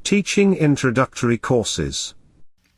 Teaching introductory courses.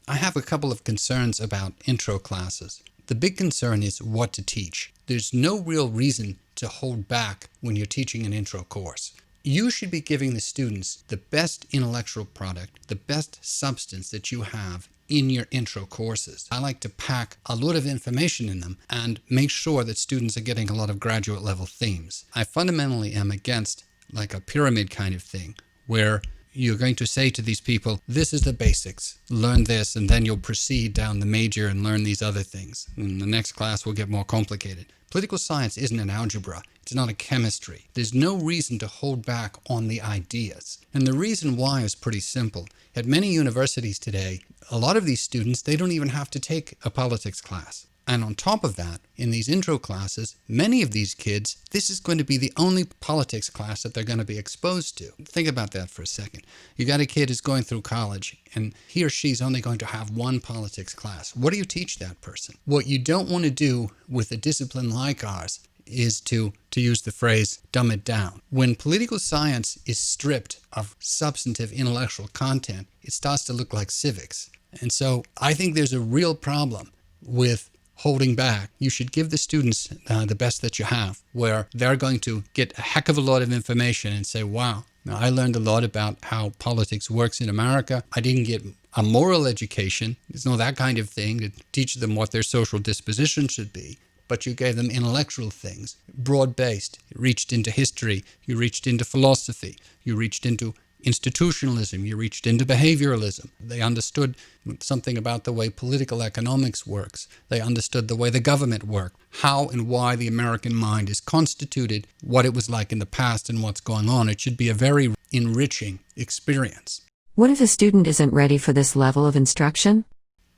I have a couple of concerns about intro classes. The big concern is what to teach. There's no real reason to hold back when you're teaching an intro course. You should be giving the students the best intellectual product, the best substance that you have in your intro courses. I like to pack a lot of information in them and make sure that students are getting a lot of graduate level themes. I fundamentally am against like a pyramid kind of thing where you're going to say to these people, this is the basics, learn this, and then you'll proceed down the major and learn these other things. And the next class will get more complicated. Political science isn't an algebra. It's not a chemistry. There's no reason to hold back on the ideas. And the reason why is pretty simple. At many universities today, a lot of these students, they don't even have to take a politics class. And on top of that, in these intro classes, many of these kids, this is going to be the only politics class that they're going to be exposed to. Think about that for a second. You got a kid who's going through college, and he or she's only going to have one politics class. What do you teach that person? What you don't want to do with a discipline like ours is to use the phrase, dumb it down. When political science is stripped of substantive intellectual content, it starts to look like civics. And so I think there's a real problem with holding back. You should give the students the best that you have, where they're going to get a heck of a lot of information and say, wow, now I learned a lot about how politics works in America. I didn't get a moral education. It's not that kind of thing to teach them what their social disposition should be. But you gave them intellectual things, broad-based. You reached into history. You reached into philosophy. You reached into institutionalism, you reached into behavioralism. They understood something about the way political economics works. They understood the way the government worked, how and why the American mind is constituted, what it was like in the past and what's going on. It should be a very enriching experience. What if a student isn't ready for this level of instruction?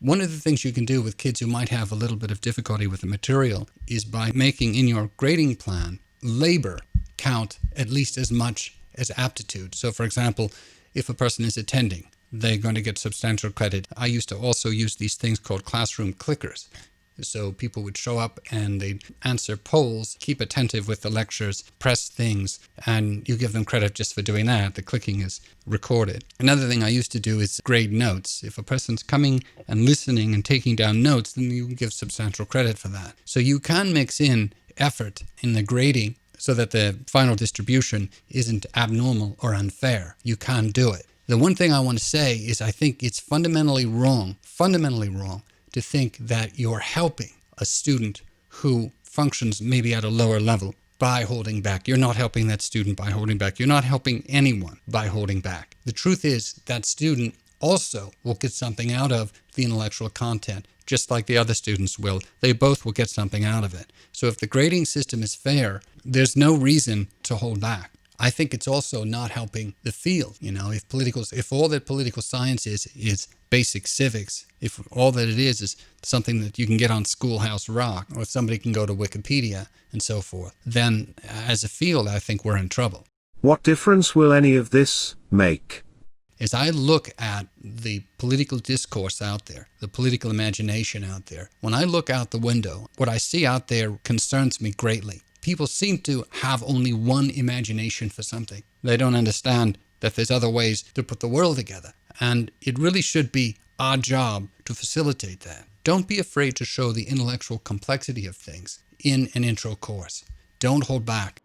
One of the things you can do with kids who might have a little bit of difficulty with the material is by making in your grading plan labor count at least as much as aptitude. So for example, if a person is attending, they're going to get substantial credit. I used to also use these things called classroom clickers. So people would show up and they'd answer polls, keep attentive with the lectures, press things, and you give them credit just for doing that. The clicking is recorded. Another thing I used to do is grade notes. If a person's coming and listening and taking down notes, then you give substantial credit for that. So you can mix in effort in the grading so that the final distribution isn't abnormal or unfair. You can do it. The one thing I want to say is I think it's fundamentally wrong to think that you're helping a student who functions maybe at a lower level by holding back. You're not helping that student by holding back. You're not helping anyone by holding back. The truth is that student also will get something out of the intellectual content, just like the other students will. They both will get something out of it. So if the grading system is fair, there's no reason to hold back. I think it's also not helping the field. You know, if all that political science is basic civics, if all that it is something that you can get on Schoolhouse Rock, or if somebody can go to Wikipedia and so forth, then as a field, I think we're in trouble. What difference will any of this make? As I look at the political discourse out there, the political imagination out there, when I look out the window, what I see out there concerns me greatly. People seem to have only one imagination for something. They don't understand that there's other ways to put the world together. And it really should be our job to facilitate that. Don't be afraid to show the intellectual complexity of things in an intro course. Don't hold back.